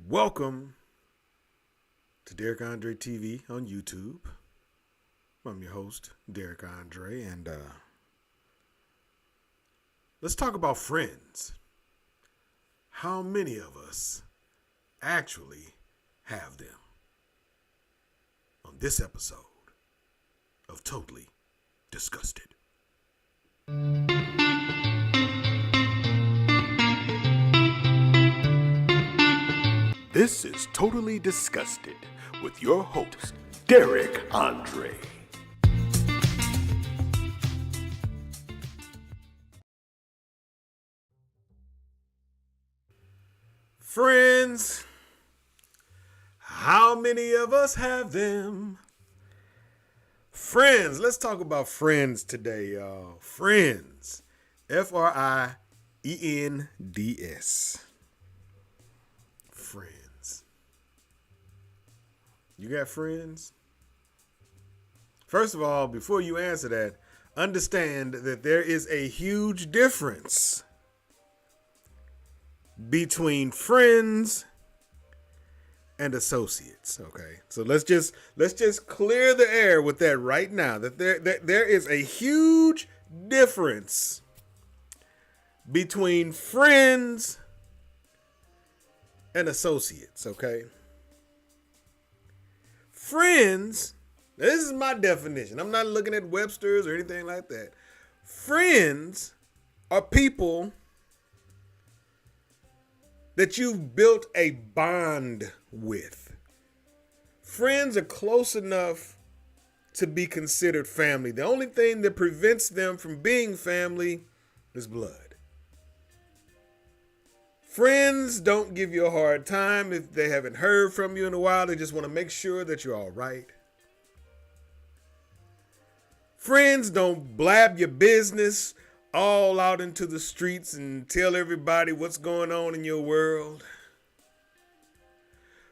Welcome to Derek Andre TV on YouTube. I'm your host, Derek Andre, and let's talk about friends. How many of us actually have them? On this episode of Totally Disgusted. This is Totally Disgusted with your host, Derek Andre. Friends, how many of us have them? Friends, let's talk about friends today, y'all. Friends, Friends. Friends. You got friends? First of all, before you answer that, understand that there is a huge difference between friends and associates. Okay, so let's just clear the air with that right now. That there is a huge difference between friends and associates. Okay, friends. This is my definition. I'm not looking at Webster's or anything like that. Friends are people that you've built a bond with. Friends are close enough to be considered family. The only thing that prevents them from being family is blood. Friends don't give you a hard time if they haven't heard from you in a while. They just want to make sure that you're all right. Friends don't blab your business all out into the streets and tell everybody what's going on in your world.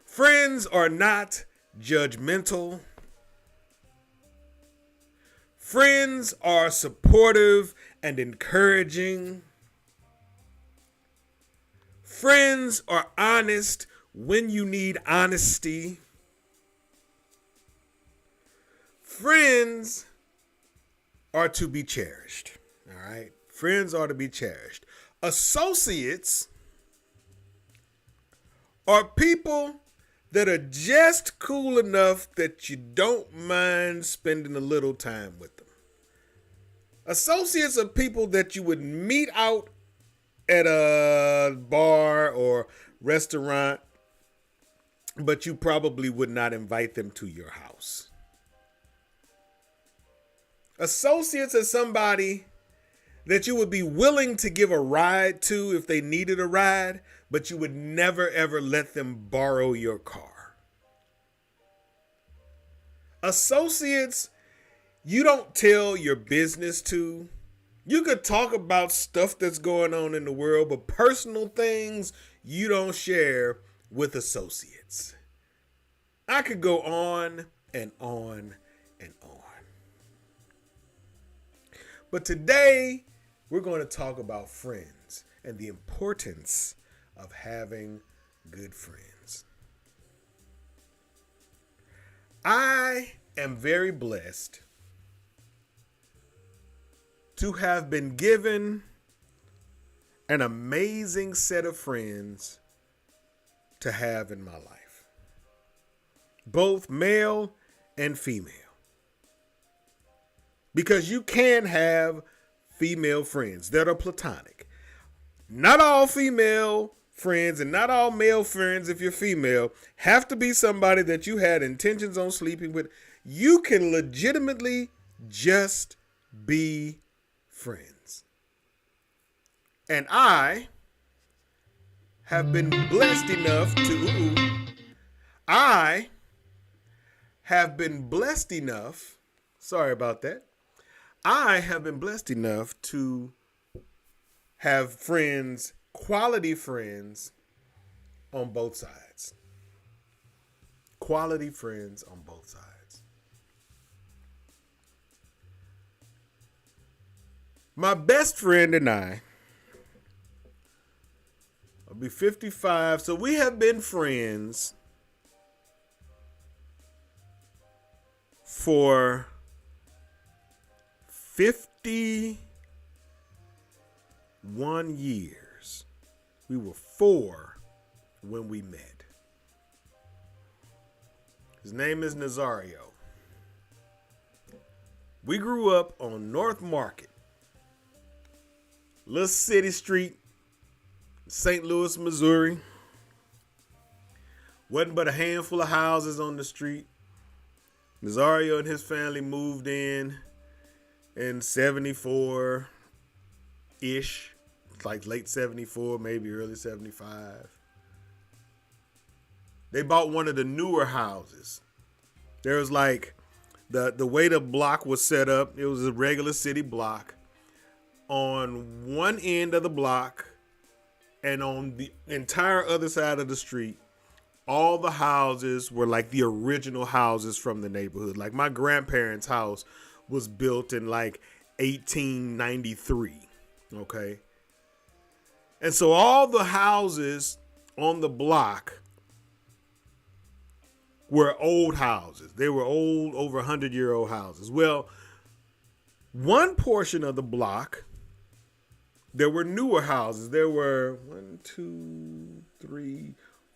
Friends are not judgmental. Friends are supportive and encouraging. Friends are honest when you need honesty. Friends are to be cherished. All right. Friends are to be cherished. Associates are people that are just cool enough that you don't mind spending a little time with them. Associates are people that you would meet out at a bar or restaurant, but you probably would not invite them to your house. Associates are somebody that you would be willing to give a ride to if they needed a ride, but you would never ever let them borrow your car. Associates, you don't tell your business to. You could talk about stuff that's going on in the world, but personal things you don't share with associates. I could go on and on and on. But today, we're going to talk about friends and the importance of having good friends. I am very blessed to have been given an amazing set of friends to have in my life, both male and female. Because you can have female friends that are platonic. Not all female friends and not all male friends, if you're female, have to be somebody that you had intentions on sleeping with. You can legitimately just be friends. And I have been blessed enough sorry about that. I have been blessed enough to have friends, quality friends on both sides. Quality friends on both sides. My best friend and I I'll be 55. So we have been friends for 51 years. We were 4 when we met. His name is Nazario. We grew up on North Market, little city street, St. Louis, Missouri. Wasn't but a handful of houses on the street. Nazario and his family moved in 74-ish, like late 74, maybe early 75. They bought one of the newer houses. There was like the way the block was set up, it was a regular city block. On one end of the block and on the entire other side of the street, all the houses were like the original houses from the neighborhood. Like my grandparents' house was built in like 1893. Okay. And so all the houses on the block were old houses. They were old, over 100-year-old houses. Well, one portion of the block, there were newer houses. There were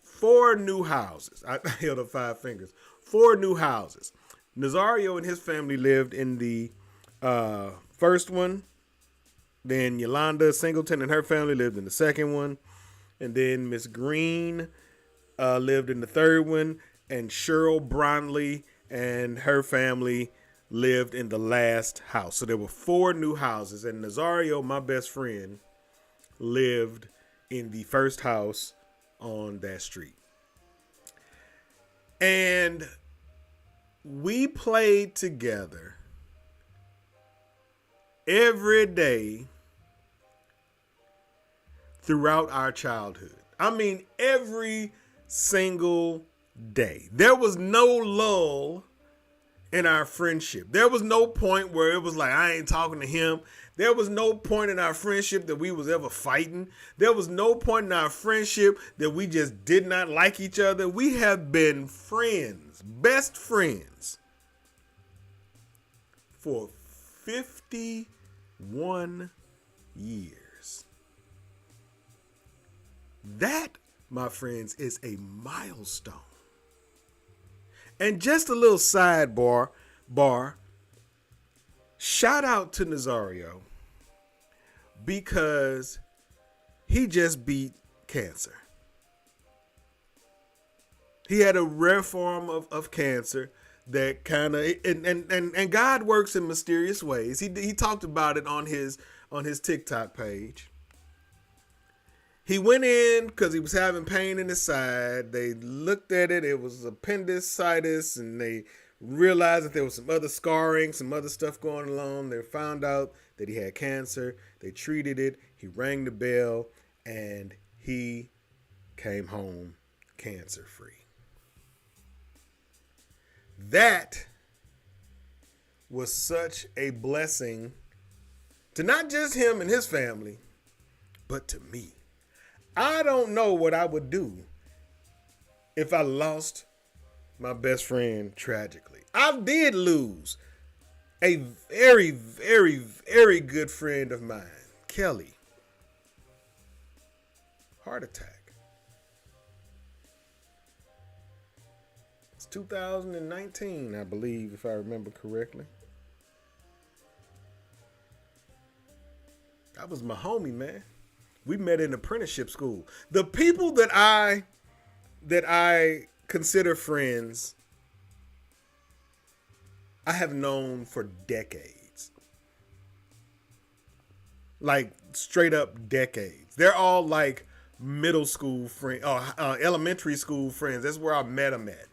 4 new houses. I held up 5 fingers. 4 new houses. Nazario and his family lived in the first one. Then Yolanda Singleton and her family lived in the second one. And then Miss Green lived in the third one. And Cheryl Brownlee and her family lived in the last house. So there were 4 new houses. And Nazario, my best friend, lived in the first house on that street. And we played together every day throughout our childhood. I mean, every single day. There was no lull in our friendship. There was no point where it was like, I ain't talking to him. There was no point in our friendship that we was ever fighting. There was no point in our friendship that we just did not like each other. We have been friends, best friends, for 51 years. That, my friends, is a milestone. And just a little sidebar, shout out to Nazario because he just beat cancer. He had a rare form of cancer that kind of, and God works in mysterious ways. He talked about it on his TikTok page. He went in because he was having pain in his side. They looked at it. It was appendicitis, and they realized that there was some other scarring, some other stuff going along. They found out that he had cancer. They treated it. He rang the bell, and he came home cancer-free. That was such a blessing to not just him and his family, but to me. I don't know what I would do if I lost my best friend tragically. I did lose a very, very, very good friend of mine, Kelly. Heart attack. It's 2019, I believe, if I remember correctly. That was my homie, man. We met in apprenticeship school. The people that I consider friends, I have known for decades. Like straight up decades. They're all like middle school friends, elementary school friends. That's where I met them at.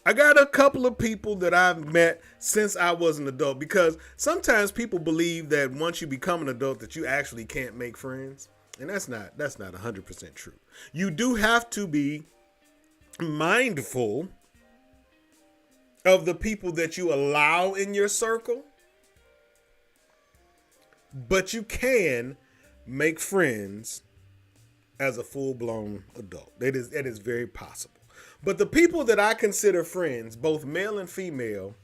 I got a couple of people that I've met since I was an adult, because sometimes people believe that once you become an adult that you actually can't make friends. And that's not 100% true. You do have to be mindful of the people that you allow in your circle, but you can make friends as a full-blown adult. That is very possible. But the people that I consider friends, both male and female,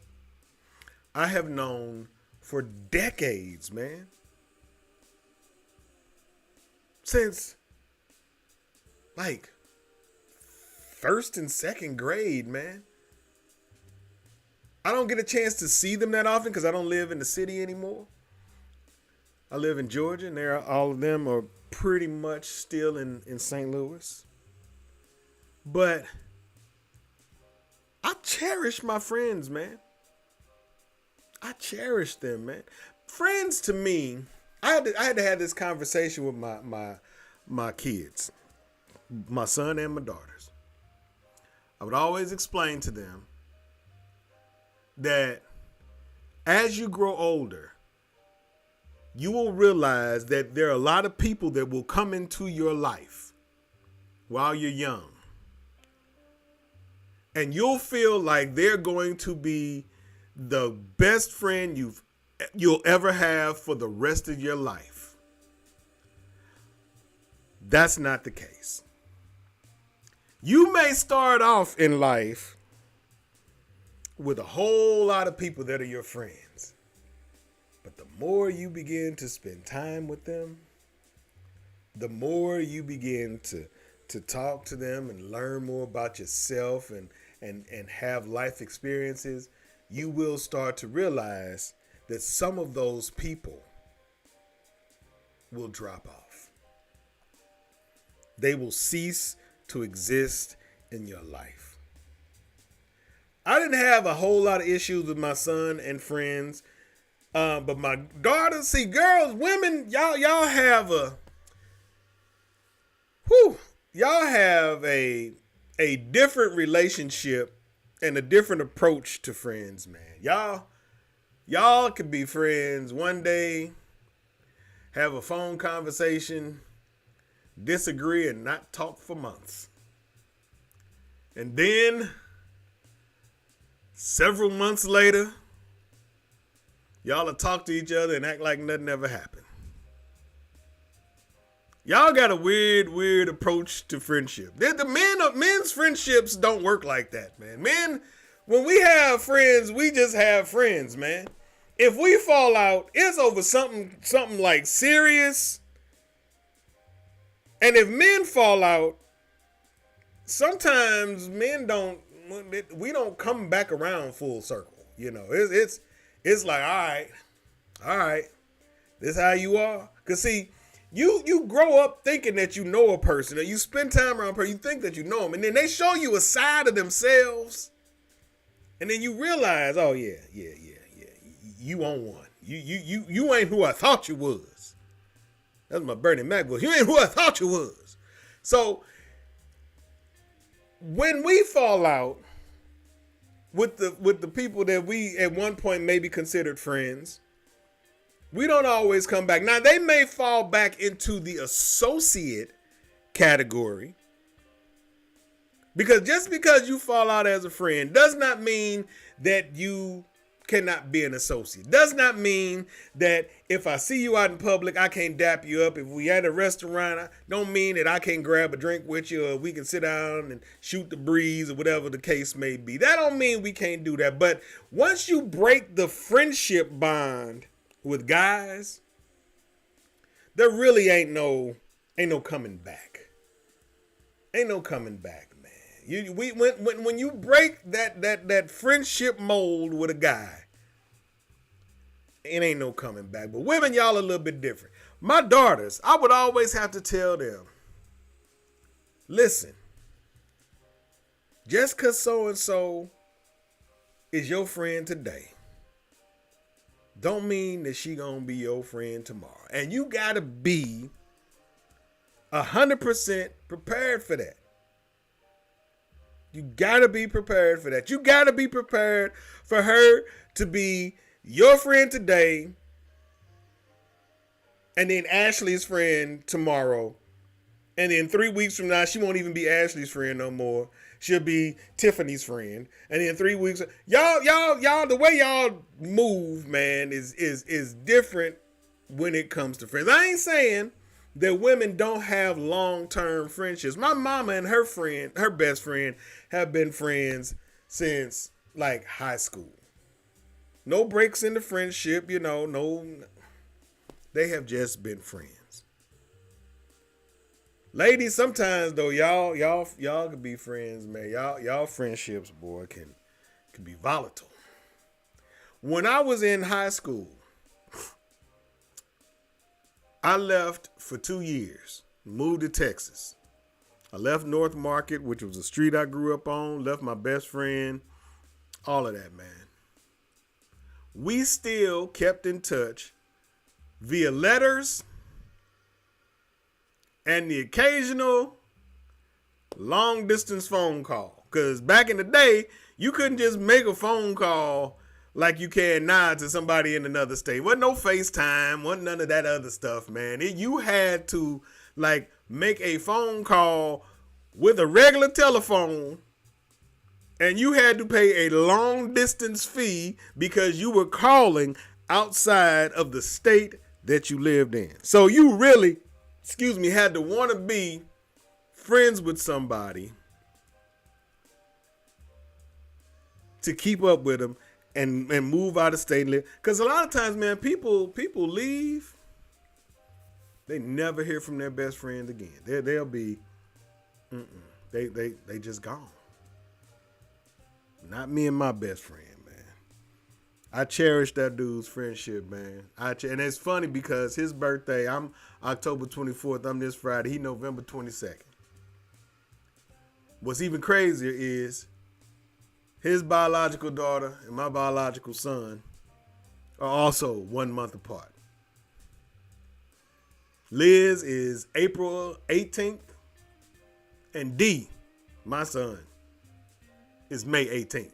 I have known for decades, man. Since like first and second grade, man. I don't get a chance to see them that often because I don't live in the city anymore. I live in Georgia, and all of them are pretty much still in St. Louis. But I cherish my friends, man. I cherish them, man. Friends to me, I had to have this conversation with my kids, my son and my daughters. I would always explain to them that as you grow older, you will realize that there are a lot of people that will come into your life while you're young. And you'll feel like they're going to be the best friend you'll ever have for the rest of your life. That's not the case. You may start off in life with a whole lot of people that are your friends. But the more you begin to spend time with them, the more you begin to talk to them and learn more about yourself and have life experiences, you will start to realize that some of those people will drop off. They will cease to exist in your life. I didn't have a whole lot of issues with my son and friends, but my daughter, see, girls, women, y'all have a different relationship and a different approach to friends, man. Y'all could be friends one day, have a phone conversation, disagree, and not talk for months. And then, several months later, y'all will talk to each other and act like nothing ever happened. Y'all got a weird approach to friendship. Men's friendships don't work like that, man. Men, when we have friends, we just have friends, man. If we fall out, it's over something like serious. And if men fall out, sometimes we don't come back around full circle. You know, it's like, all right, this how you are. Cause see, you grow up thinking that you know a person, or you spend time around a person, you think that you know them, and then they show you a side of themselves, and then you realize, oh yeah, you on one. You ain't who I thought you was. That's my Bernie Mac voice. You ain't who I thought you was. So when we fall out with the people that we at one point maybe considered friends, we don't always come back. Now, they may fall back into the associate category, because just because you fall out as a friend does not mean that you cannot be an associate. Does not mean that if I see you out in public, I can't dap you up. If we at a restaurant, don't mean that I can't grab a drink with you, or we can sit down and shoot the breeze, or whatever the case may be. That don't mean we can't do that. But once you break the friendship bond with guys, there really ain't no coming back. Ain't no coming back, man. When you break that friendship mold with a guy, it ain't no coming back. But women, y'all a little bit different. My daughters, I would always have to tell them, listen, just because so-and-so is your friend today, don't mean that she gonna be your friend tomorrow. And you gotta be 100% prepared for that. You gotta be prepared for that. You gotta be prepared for her to be your friend today, and then Ashley's friend tomorrow. And then 3 weeks from now, she won't even be Ashley's friend no more. She'll be Tiffany's friend. And then 3 weeks, y'all, the way y'all move, man, is different when it comes to friends. I ain't saying that women don't have long-term friendships. My mama and her best friend, have been friends since like high school. No breaks in the friendship, no, they have just been friends. Ladies, sometimes though, y'all can be friends, man. Y'all friendships, boy, can be volatile. When I was in high school, I left for 2 years, moved to Texas. I left North Market, which was a street I grew up on, left my best friend, all of that, man. We still kept in touch via letters and the occasional long distance phone call. Because back in the day, you couldn't just make a phone call like you can now to somebody in another state. Wasn't no FaceTime, wasn't none of that other stuff, man. You had to like make a phone call with a regular telephone, and you had to pay a long distance fee because you were calling outside of the state that you lived in. So you really, had to want to be friends with somebody to keep up with them and move out of state. Because a lot of times, man, people leave. They never hear from their best friend again. They'll be, they just gone. Not me and my best friend, man. I cherish that dude's friendship, man. And it's funny because his birthday, I'm October 24th. I'm this Friday. He November 22nd. What's even crazier is his biological daughter and my biological son are also 1 month apart. Liz is April 18th, and D, my son, is May 18th.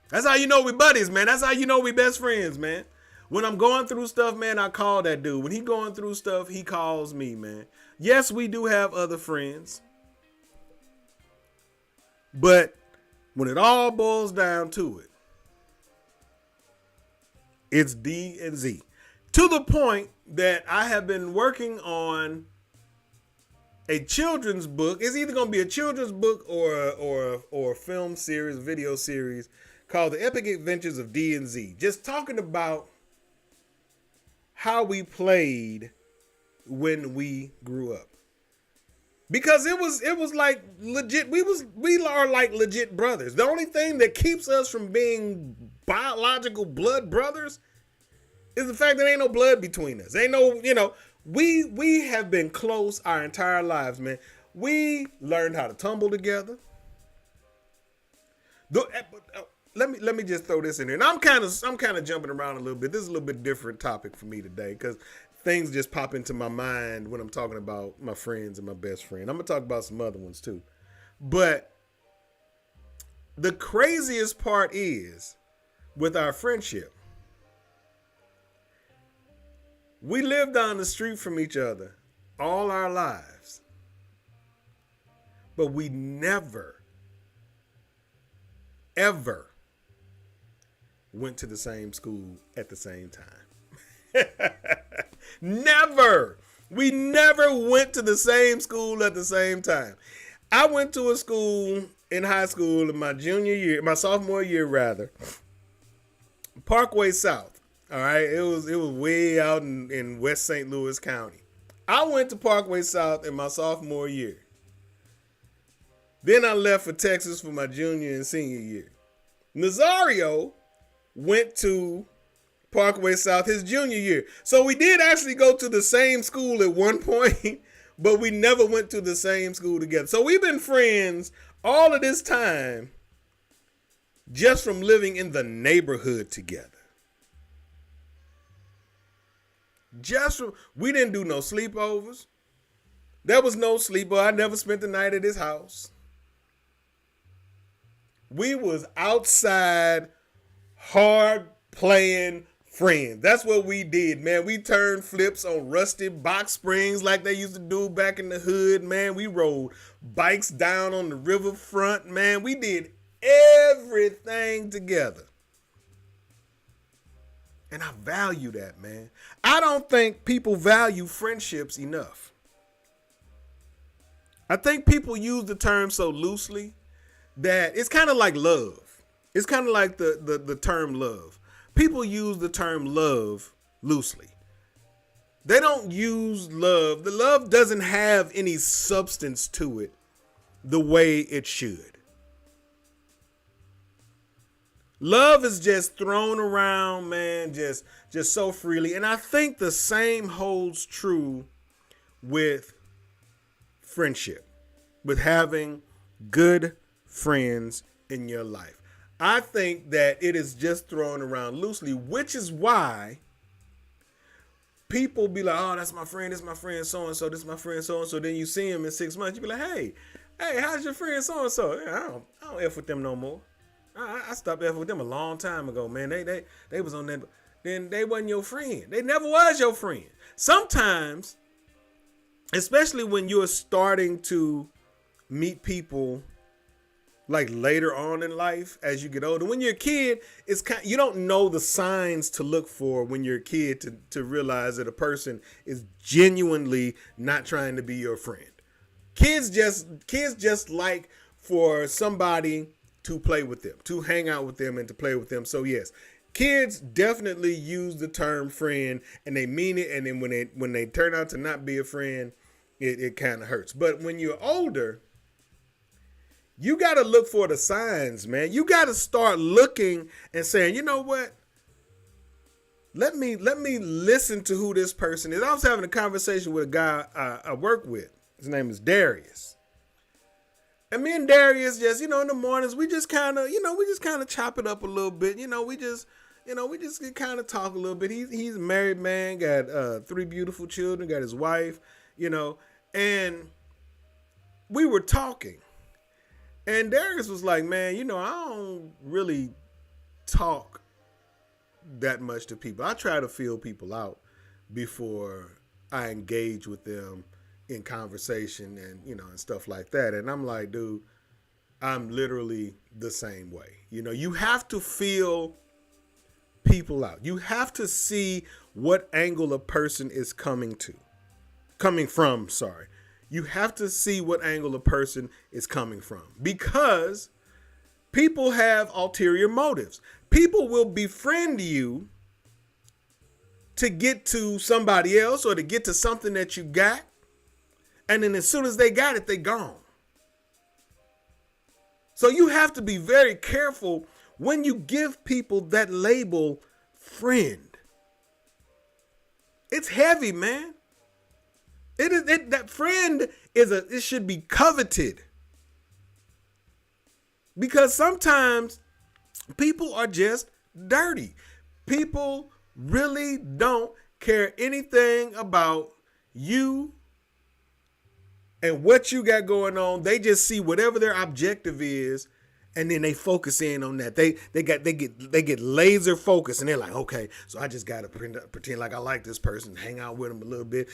That's how you know we buddies, man. That's how you know we best friends, man. When I'm going through stuff, man, I call that dude. When he going through stuff, he calls me, man. Yes, we do have other friends, but when it all boils down to it, it's D and Z. To the point that I have been working on a children's book. It's either going to be a children's book or a film series, video series called The Epic Adventures of D and Z. Just talking about how we played when we grew up. Because it was like legit. We are like legit brothers. The only thing that keeps us from being biological blood brothers is the fact that ain't no blood between us. Ain't no, we have been close our entire lives, man. We learned how to tumble together. Let me just throw this in there. And I'm kind of jumping around a little bit. This is a little bit different topic for me today because things just pop into my mind when I'm talking about my friends and my best friend. I'm going to talk about some other ones too. But the craziest part is with our friendship, we lived down the street from each other all our lives, but we never, ever went to the same school at the same time. Never. We never went to the same school at the same time. I went to a school in high school in my sophomore year rather, Parkway South. All right, it was way out in West St. Louis County. I went to Parkway South in my sophomore year. Then I left for Texas for my junior and senior year. Nazario went to Parkway South his junior year. So we did actually go to the same school at one point, but we never went to the same school together. So we've been friends all of this time just from living in the neighborhood together. We didn't do no sleepovers. There was no sleepover. I never spent the night at his house. We was outside hard playing friends. That's what we did, man. We turned flips on rusty box springs like they used to do back in the hood, man. We rode bikes down on the riverfront, man. We did everything together. And I value that, man. I don't think people value friendships enough. I think people use the term so loosely that it's kind of like love. It's kind of like the term love. People use the term love loosely. They don't use love. The love doesn't have any substance to it the way it should. Love is just thrown around, man, just so freely. And I think the same holds true with friendship, with having good friends in your life. I think that it is just thrown around loosely, which is why people be like, oh, that's my friend, this is my friend so-and-so, this is my friend so-and-so. Then you see him in 6 months, you be like, hey, how's your friend so-and-so? I don't F with them no more. I stopped effing with them a long time ago, man. They was on that. Then they wasn't your friend. They never was your friend. Sometimes, especially when you're starting to meet people like later on in life as you get older. When you're a kid, you don't know the signs to look for when you're a kid to realize that a person is genuinely not trying to be your friend. Kids just like for somebody to play with them, to hang out with them, and to play with them. So yes, kids definitely use the term friend, and they mean it. And then when they turn out to not be a friend, it kind of hurts. But when you're older, you got to look for the signs, man. You got to start looking and saying, you know what? Let me listen to who this person is. I was having a conversation with a guy I work with. His name is Darius. And me and Darius just, in the mornings, we just kind of chop it up a little bit. We just kind of talk a little bit. He's a married man, got 3 beautiful children, got his wife, and we were talking. And Darius was like, man, I don't really talk that much to people. I try to feel people out before I engage with them in conversation and, and stuff like that. And I'm like, dude, I'm literally the same way. You have to feel people out. You have to see what angle a person is coming from. You have to see what angle a person is coming from, because people have ulterior motives. People will befriend you to get to somebody else or to get to something that you got. And then as soon as they got it, they gone. So you have to be very careful when you give people that label friend. It's heavy, man. That friend it should be coveted. Because sometimes people are just dirty. People really don't care anything about you and what you got going on. They just see whatever their objective is, and then they focus in on that. They get laser focused, and they're like, okay, so I just gotta pretend like I like this person, hang out with them a little bit,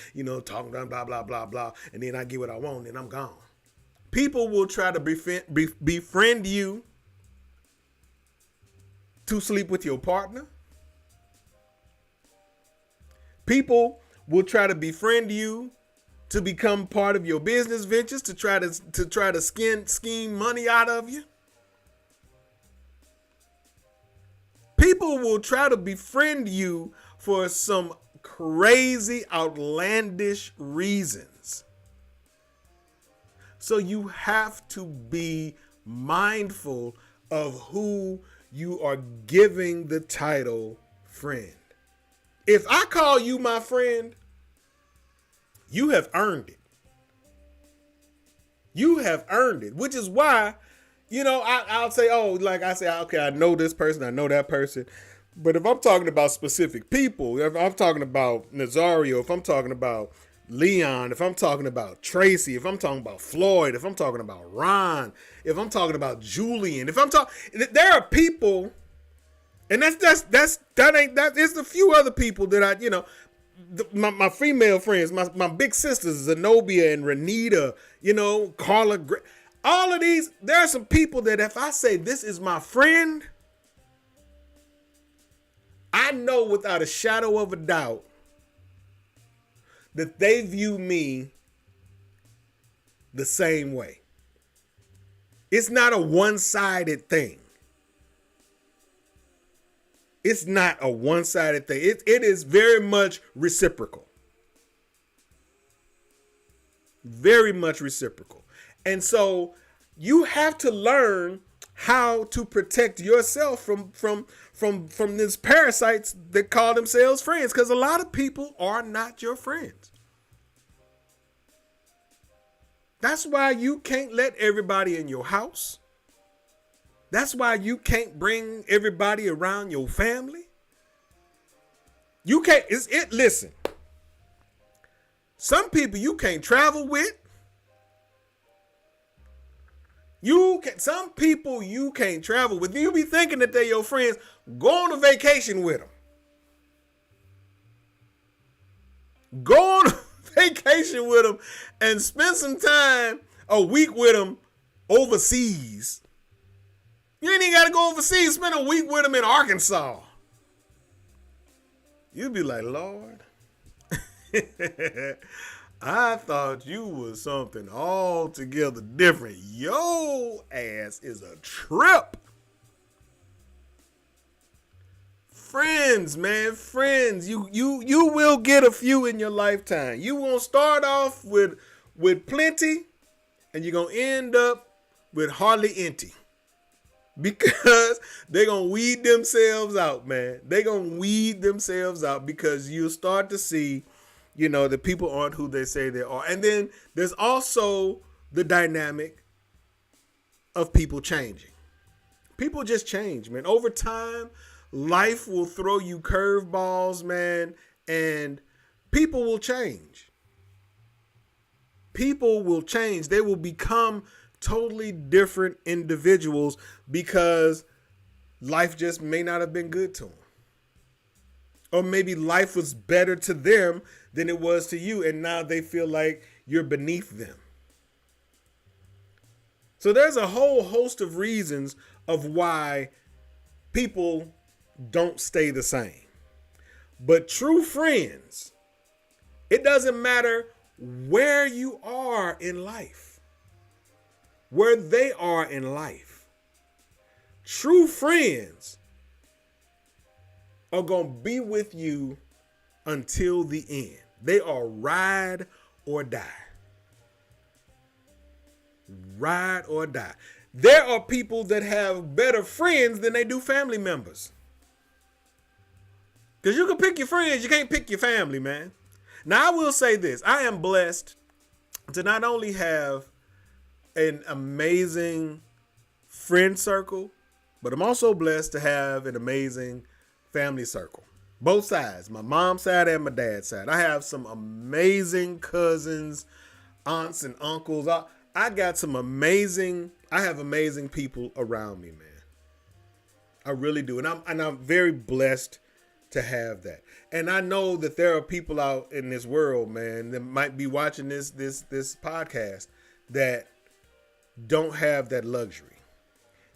talk to them, blah blah blah blah, and then I get what I want, and I'm gone. People will try to befriend you to sleep with your partner. People will try to befriend you to become part of your business ventures, to try to scheme money out of you. People will try to befriend you for some crazy, outlandish reasons. So you have to be mindful of who you are giving the title friend. If I call you my friend, you have earned it. You have earned it, which is why, I'll say, okay, I know this person, I know that person. But if I'm talking about specific people, if I'm talking about Nazario, if I'm talking about Leon, if I'm talking about Tracy, if I'm talking about Floyd, if I'm talking about Ron, if I'm talking about Julian, there are people, and that's a few other people that my female friends, my big sisters, Zenobia and Renita, Carla, all of these, there are some people that if I say this is my friend, I know without a shadow of a doubt that they view me the same way. It's not a one-sided thing. It's not a one-sided thing. It is very much reciprocal. Very much reciprocal. And so you have to learn how to protect yourself from these parasites that call themselves friends, because a lot of people are not your friends. That's why you can't let everybody in your house. That's why you can't bring everybody around your family. You can't, listen. Some people you can't travel with. Some people you can't travel with. You be thinking that they're your friends. Go on a vacation with them. Go on a vacation with them and spend some time, a week with them overseas. You ain't even got to go overseas. Spend a week with them in Arkansas. You'd be like, Lord, I thought you was something altogether different. Your ass is a trip. Friends, man, friends. You will get a few in your lifetime. You won't start off with plenty, and you're gonna end up with hardly empty. Because they're going to weed themselves out, man. They're going to weed themselves out because you'll start to see, that people aren't who they say they are. And then there's also the dynamic of people changing. People just change, man. Over time, life will throw you curveballs, man, and people will change. People will change. They will become totally different individuals because life just may not have been good to them. Or maybe life was better to them than it was to you, and now they feel like you're beneath them. So there's a whole host of reasons of why people don't stay the same. But true friends, it doesn't matter where you are in life. Where they are in life. True friends are going to be with you until the end. They are ride or die. Ride or die. There are people that have better friends than they do family members. Because you can pick your friends, you can't pick your family, man. Now, I will say this. I am blessed to not only have an amazing friend circle, but I'm also blessed to have an amazing family circle. Both sides, my mom's side and my dad's side. I have some amazing cousins, aunts and uncles. I have amazing people around me, man. I really do. And I'm very blessed to have that. And I know that there are people out in this world, man, that might be watching this podcast that don't have that luxury.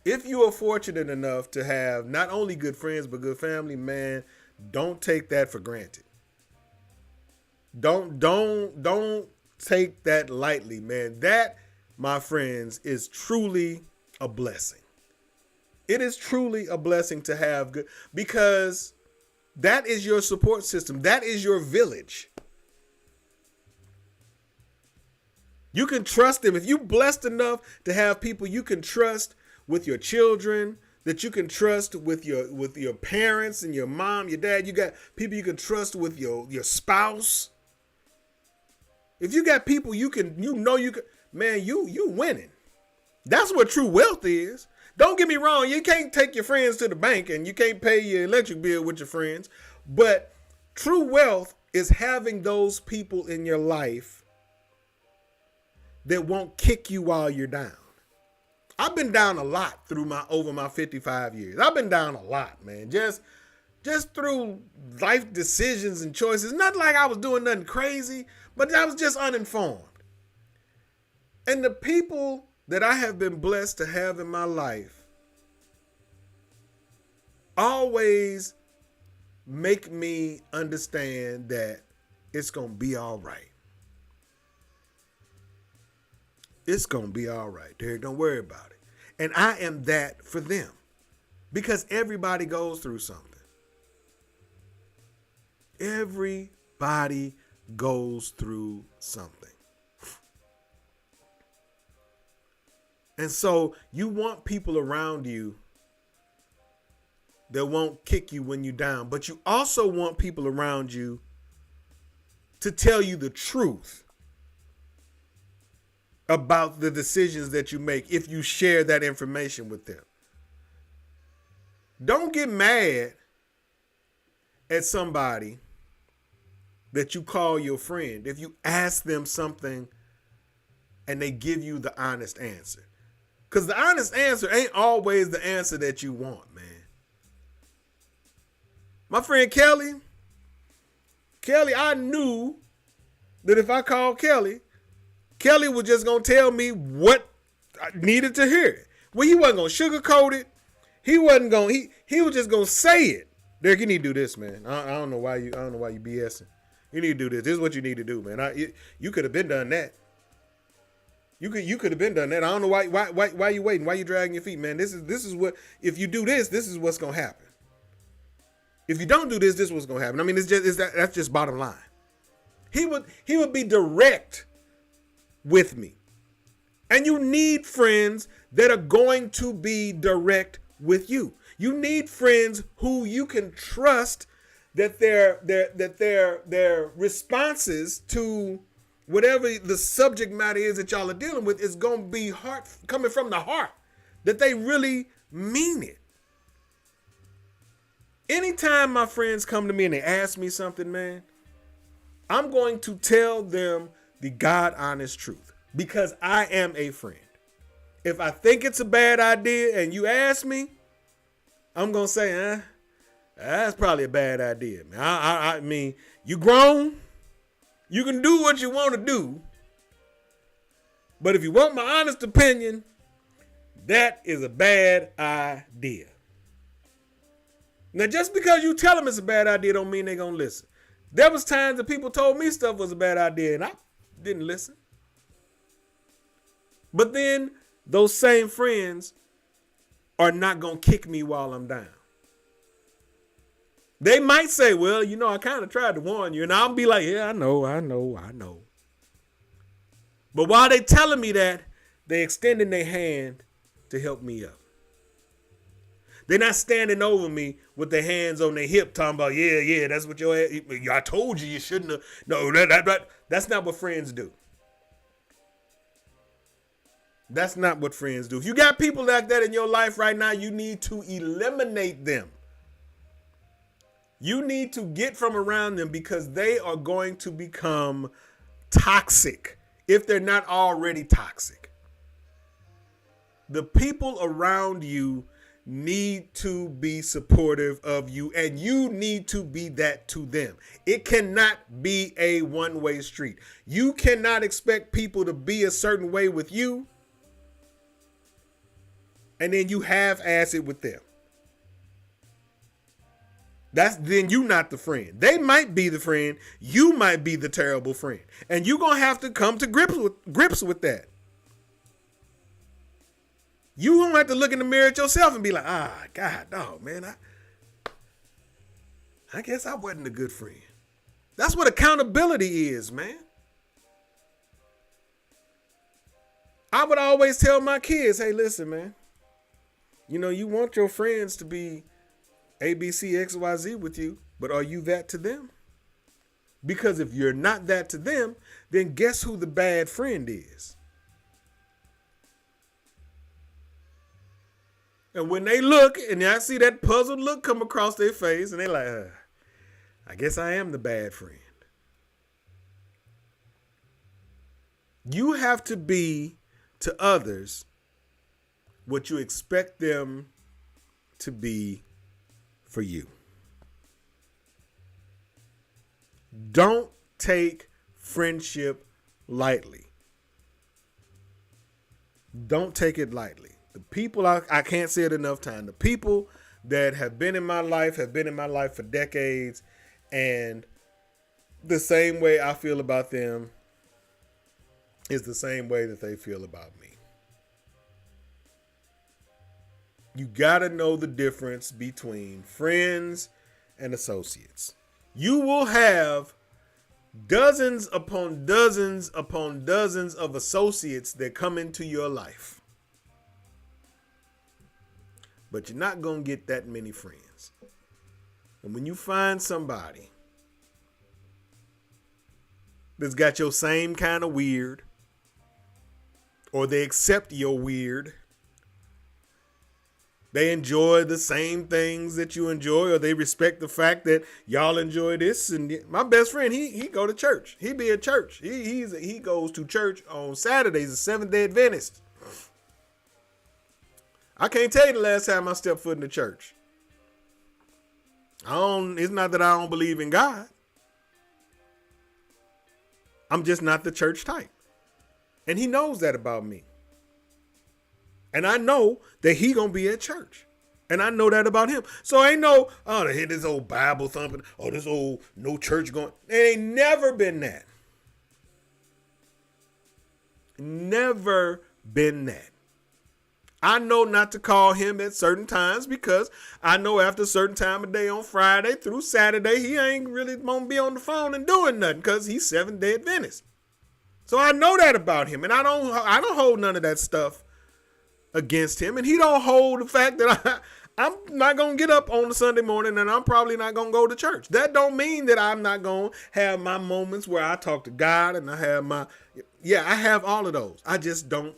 If you are fortunate enough to have not only good friends but good family, man, don't take that for granted. Don't take that lightly, man. That, my friends, is truly a blessing. It is truly a blessing to have good, because that is your support system. That is your village. You can trust them. If you're blessed enough to have people you can trust with your children, that you can trust with your parents and your mom, your dad, you got people you can trust with your spouse. If you got people you can, man, you winning. That's what true wealth is. Don't get me wrong. You can't take your friends to the bank and you can't pay your electric bill with your friends. But true wealth is having those people in your life that won't kick you while you're down. I've been down a lot over my 55 years. I've been down a lot, man. Just through life decisions and choices. Not like I was doing nothing crazy, but I was just uninformed. And the people that I have been blessed to have in my life always make me understand that it's going to be all right. It's going to be all right, Derek. Don't worry about it. And I am that for them because everybody goes through something. Everybody goes through something. And so you want people around you that won't kick you when you're down, but you also want people around you to tell you the truth about the decisions that you make if you share that information with them. Don't get mad at somebody that you call your friend if you ask them something and they give you the honest answer. Because the honest answer ain't always the answer that you want, man. My friend Kelly, I knew that if I called Kelly was just going to tell me what I needed to hear. Well, he wasn't going to sugarcoat it. He wasn't going he was just going to say it. Derek, you need to do this, man. I don't know why you BSing. You need to do this. This is what you need to do, man. You could have been done that. You could have been done that. I don't know why you waiting? Why you dragging your feet, man? This is what, if you do this is what's going to happen. If you don't do this is what's going to happen. I mean, that's just bottom line. He would be direct with me. And you need friends that are going to be direct with you. You need friends who you can trust that their responses to whatever the subject matter is that y'all are dealing with is going to be coming from the heart, that they really mean it. Anytime my friends come to me and they ask me something, man, I'm going to tell them the God honest truth because I am a friend. If I think it's a bad idea and you ask me, I'm going to say, that's probably a bad idea, man. I mean, you grown, you can do what you want to do. But if you want my honest opinion, that is a bad idea. Now, just because you tell them it's a bad idea don't mean they're going to listen. There was times that people told me stuff was a bad idea and I didn't listen. But then those same friends are not going to kick me while I'm down. They might say, well, I kind of tried to warn you. And I'll be like, yeah, I know. But while they telling me that, they extending their hand to help me up. They're not standing over me with their hands on their hip talking about, yeah, that's what I told you shouldn't have. No, that's not what friends do. That's not what friends do. If you got people like that in your life right now, you need to eliminate them. You need to get from around them because they are going to become toxic if they're not already toxic. The people around you need to be supportive of you, and you need to be that to them. It cannot be a one-way street. You cannot expect people to be a certain way with you, and then you half-ass it with them. Then you not the friend. They might be the friend. You might be the terrible friend. And you're going to have to come to grips with that. You going to have to look in the mirror at yourself and be like, God, dog, man, I guess I wasn't a good friend. That's what accountability is, man. I would always tell my kids, hey, listen, man, you want your friends to be A, B, C, X, Y, Z with you, but are you that to them? Because if you're not that to them, then guess who the bad friend is? And when they look and I see that puzzled look come across their face and they're like, I guess I am the bad friend. You have to be to others what you expect them to be for you. Don't take friendship lightly. Don't take it lightly. The people, I can't say it enough times, the people that have been in my life, for decades, and the same way I feel about them is the same way that they feel about me. You gotta know the difference between friends and associates. You will have dozens upon dozens upon dozens of associates that come into your life. But you're not going to get that many friends. And when you find somebody that's got your same kind of weird, or they accept your weird, they enjoy the same things that you enjoy, or they respect the fact that y'all enjoy this. And my best friend, he go to church. He be at church. He goes to church on Saturdays, the Seventh-day Adventist. I can't tell you the last time I stepped foot in the church. It's not that I don't believe in God. I'm just not the church type. And he knows that about me. And I know that he gonna be at church. And I know that about him. So ain't no, they hit this old Bible thumping, this old no church going. It ain't never been that. Never been that. I know not to call him at certain times because I know after a certain time of day on Friday through Saturday, he ain't really gonna be on the phone and doing nothing because he's Seventh-day Adventist. So I know that about him, and I don't hold none of that stuff against him, and he don't hold the fact that I'm not gonna get up on a Sunday morning and I'm probably not gonna go to church. That don't mean that I'm not gonna have my moments where I talk to God and I have all of those. I just don't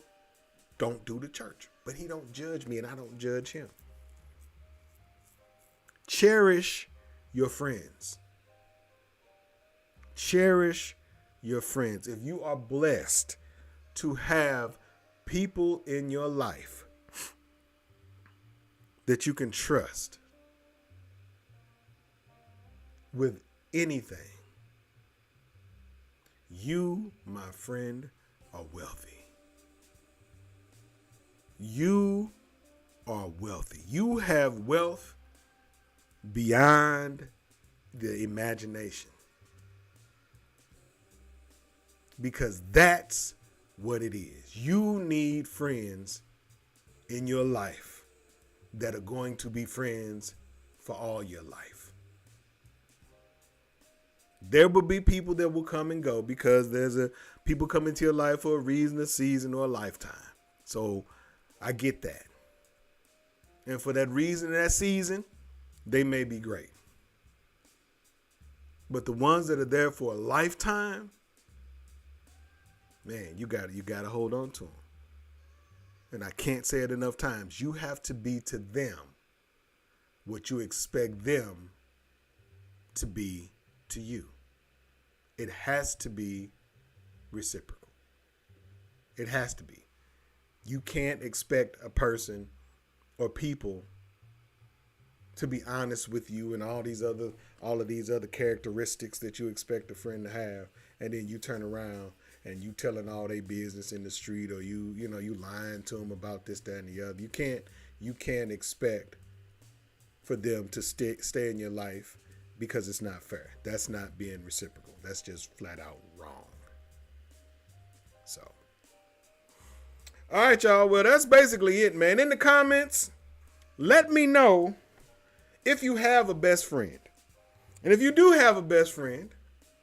do the church. But he don't judge me and I don't judge him. Cherish your friends. Cherish your friends. If you are blessed to have people in your life that you can trust with anything, you, my friend, are wealthy. You are wealthy. You have wealth beyond the imagination. Because that's what it is. You need friends in your life that are going to be friends for all your life. There will be people that will come and go because people come into your life for a reason, a season, or a lifetime. So I get that. And for that reason, that season, they may be great. But the ones that are there for a lifetime, man, you got to hold on to them. And I can't say it enough times. You have to be to them what you expect them to be to you. It has to be reciprocal. It has to be. You can't expect a person or people to be honest with you and all of these other characteristics that you expect a friend to have, and then you turn around and you telling all their business in the street, or you lying to them about this, that, and the other. You can't expect for them to stay in your life because it's not fair. That's not being reciprocal. That's just flat out wrong. So. All right, y'all. Well, that's basically it, man. In the comments, let me know if you have a best friend. And if you do have a best friend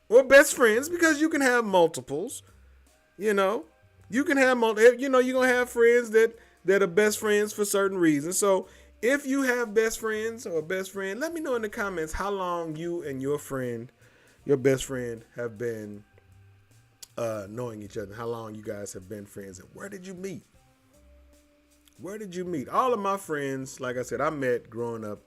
or best friends, because you can have multiples, you can have you're going to have friends that are best friends for certain reasons. So if you have best friends or a best friend, let me know in the comments how long you and your best friend have been knowing each other, how long you guys have been friends, and where did you meet? All of my friends, like I said, I met growing up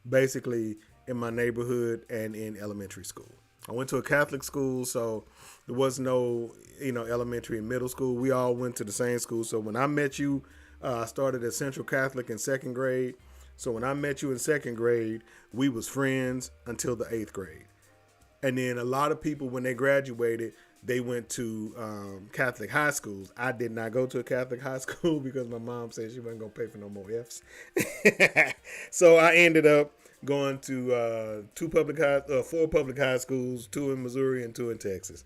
basically in my neighborhood and in elementary school. I went to a Catholic school, so there was no, elementary and middle school. We all went to the same school. So when I met you, I started at Central Catholic in second grade. So when I met you in second grade, we was friends until the 8th grade. And then a lot of people, when they graduated, they went to Catholic high schools. I did not go to a Catholic high school because my mom said she wasn't going to pay for no more Fs. So I ended up going to four public high schools, 2 in Missouri and 2 in Texas.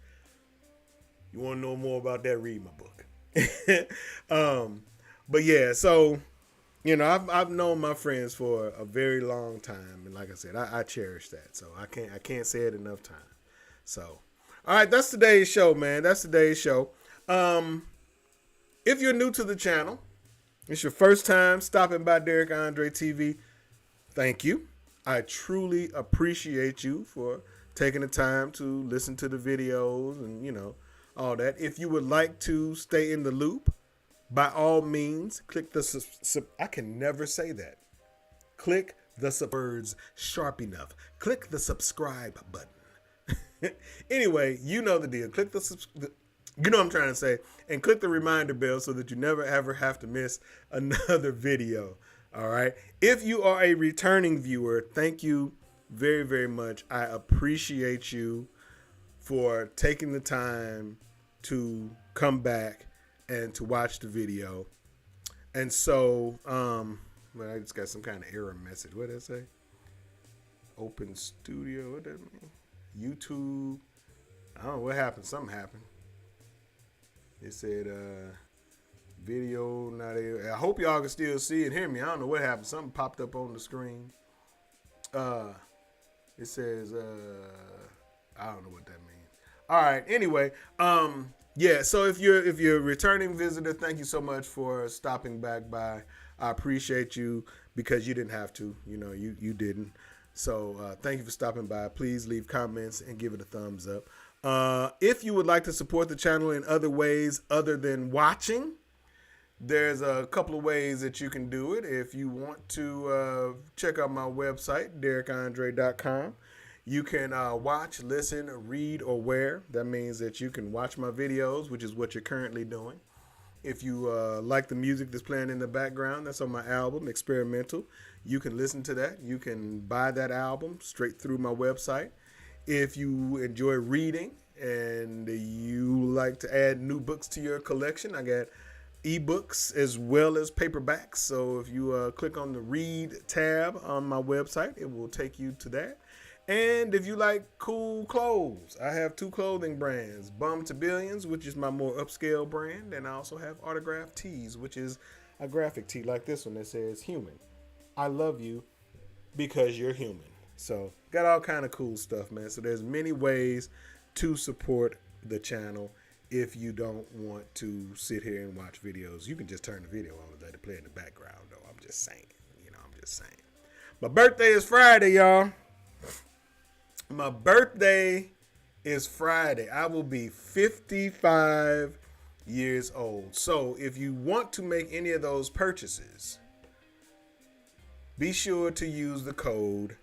You want to know more about that? Read my book. But yeah, so I've known my friends for a very long time, and like I said, I cherish that. So I can't say it enough times. So, all right, that's today's show, man. That's today's show. If you're new to the channel, it's your first time stopping by Derek Andre TV. Thank you. I truly appreciate you for taking the time to listen to the videos and all that. If you would like to stay in the loop, by all means, click the I can never say that. Click the words sharp enough. Click the subscribe button. Anyway, you know the deal. Click you know what I'm trying to say, and click the reminder bell so that you never ever have to miss another video. All right. If you are a returning viewer, thank you very, very much. I appreciate you for taking the time to come back and to watch the video. And so, I just got some kind of error message. What did it say? Open Studio. What does that mean? YouTube. I don't know what happened. Something happened. It said, video not able. I hope y'all can still see and hear me. I don't know what happened. Something popped up on the screen. It says, I don't know what that means. All right. Anyway, yeah. So if you're a returning visitor, thank you so much for stopping back by. I appreciate you because you didn't have to. You didn't. So thank you for stopping by. Please leave comments and give it a thumbs up. If you would like to support the channel in other ways other than watching, there's a couple of ways that you can do it. If you want to check out my website, DerekAndre.com, you can watch, listen, read, or wear. That means that you can watch my videos, which is what you're currently doing. If you like the music that's playing in the background, that's on my album, Experimental. You can listen to that. You can buy that album straight through my website. If you enjoy reading and you like to add new books to your collection, I got ebooks as well as paperbacks. So if you click on the read tab on my website, it will take you to that. And if you like cool clothes, I have 2 clothing brands, Bum to Billions, which is my more upscale brand. And I also have Autograph Tees, which is a graphic tee like this one that says human. I love you because you're human. So got all kind of cool stuff, man. So there's many ways to support the channel. If you don't want to sit here and watch videos, you can just turn the video on and let it play in the background, though. I'm just saying. My birthday is Friday, y'all. My birthday is Friday. I will be 55 years old. So if you want to make any of those purchases, be sure to use the code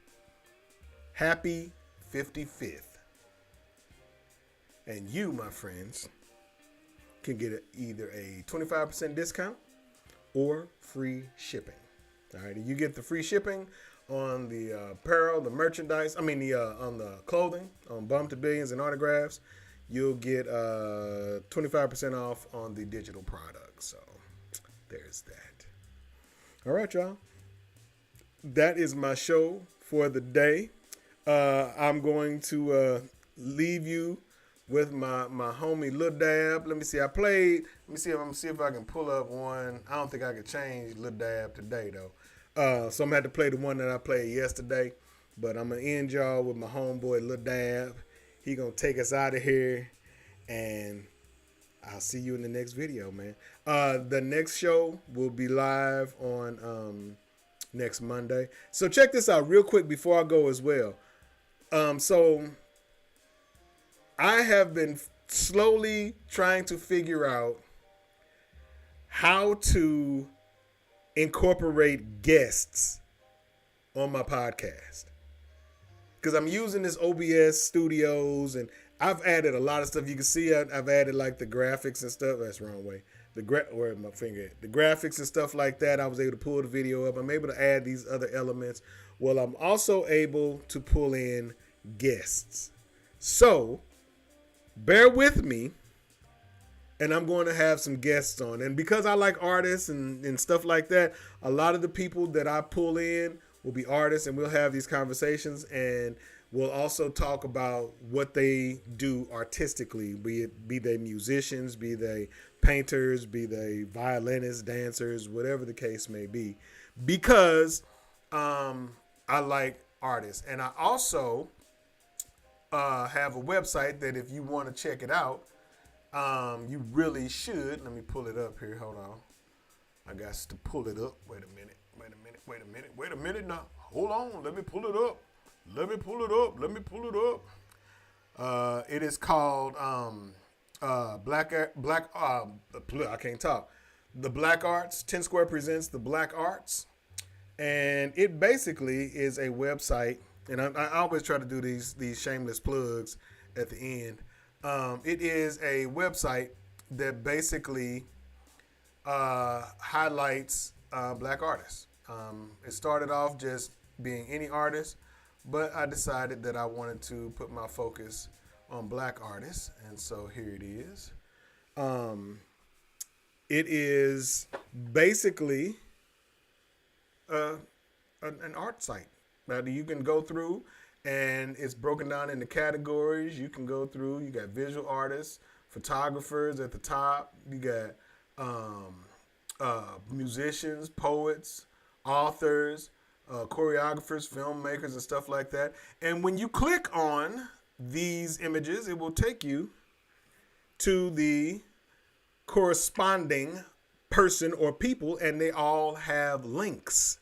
Happy 55th. And you, my friends, can get either a 25% discount or free shipping. All right, you get the free shipping on the apparel, the merchandise. On the clothing, on Bum to Billions and Autographs. You'll get 25% off on the digital products. So there's that. All right, y'all. That is my show for the day. I'm going to leave you with my homie Lil Dab. Let me see. Let me see if I can pull up one. I don't think I can change Lil Dab today though. So I'm gonna have to play the one that I played yesterday. But I'm gonna end y'all with my homeboy Lil Dab. He gonna take us out of here, and I'll see you in the next video, man. The next show will be live on next Monday. So check this out real quick before I go as well. So I have been slowly trying to figure out how to incorporate guests on my podcast. Because I'm using this OBS Studios, and I've added a lot of stuff. You can see I've added like the graphics and stuff. That's the wrong way. Where my finger at? The graphics and stuff like that. I was able to pull the video up. I'm able to add these other elements. Well, I'm also able to pull in guests. So bear with me, and I'm going to have some guests on. And because I like artists and stuff like that, a lot of the people that I pull in will be artists, and we'll have these conversations, and we'll also talk about what they do artistically, be they musicians, be they painters, be they violinists, dancers, whatever the case may be, because I like artists. And I also have a website that if you want to check it out, you really should. Let me pull it up here. Hold on. I got to pull it up. Wait a minute now. Hold on. Let me pull it up. It is called I can't talk. The Black Arts. 10 Square presents The Black Arts. And it basically is a website, and I always try to do these shameless plugs at the end. It is a website that basically highlights black artists. It started off just being any artist, but I decided that I wanted to put my focus on black artists, and so here it is. It is basically an art site. Now you can go through, and it's broken down into categories. You can go through. You got visual artists, photographers at the top. You got musicians, poets, authors, choreographers, filmmakers, and stuff like that. And when you click on these images, it will take you to the corresponding person or people, and they all have links.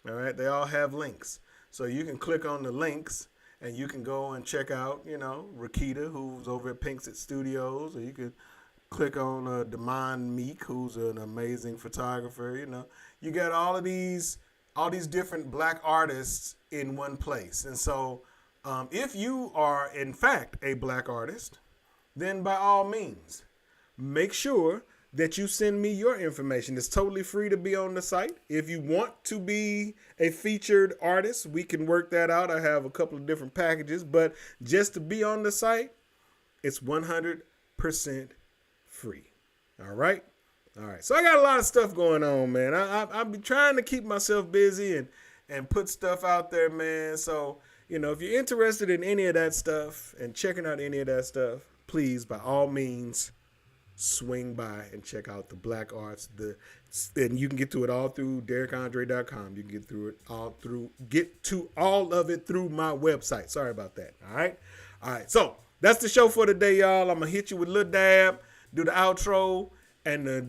All right, they all have links. So you can click on the links and you can go and check out, Rakita, who's over at Pinksit Studios, or you can click on Damon Meek, who's an amazing photographer. You got all these different black artists in one place. And so if you are in fact a black artist, then by all means, make sure that you send me your information. It's totally free to be on the site. If you want to be a featured artist, we can work that out. I have a couple of different packages, but just to be on the site, it's 100% free. All right. So I got a lot of stuff going on, man. I've been trying to keep myself busy and put stuff out there, man. So, if you're interested in any of that stuff and checking out any of that stuff, please, by all means, swing by and check out the Black Arts. And you can get to it all through DerrickAndre.com. You can get to all of it through my website. Sorry about that. All right. So that's the show for today, y'all. I'm gonna hit you with Lil Dab, do the outro and the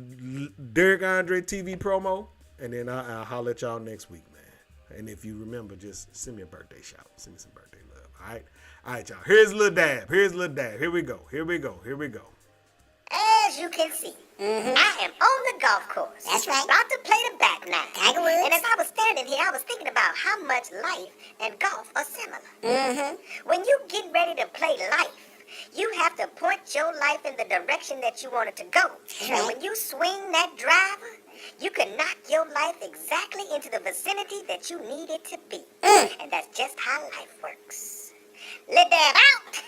Derrick Andre TV promo, and then I'll holler at y'all next week, man. And if you remember, just send me a birthday shout. Send me some birthday love. All right, y'all. Here's Lil Dab. Here we go. As you can see, I am on the golf course. That's right. About to play the back nine. Tiger Woods. And as I was standing here, I was thinking about how much life and golf are similar. When you get ready to play life, you have to point your life in the direction that you want it to go. Right. And when you swing that driver, you can knock your life exactly into the vicinity that you need it to be. And that's just how life works. Let Dab out.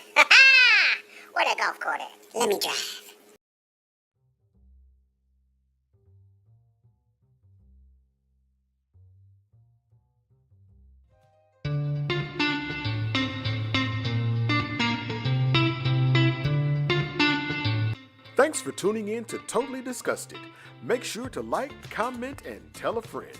Where that golf cart at? Let me drive. Thanks for tuning in to Totally Disgusted. Make sure to like, comment, and tell a friend.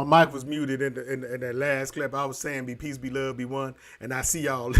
mic was muted in that last clip. I was saying, be peace, be love, be one. And I see y'all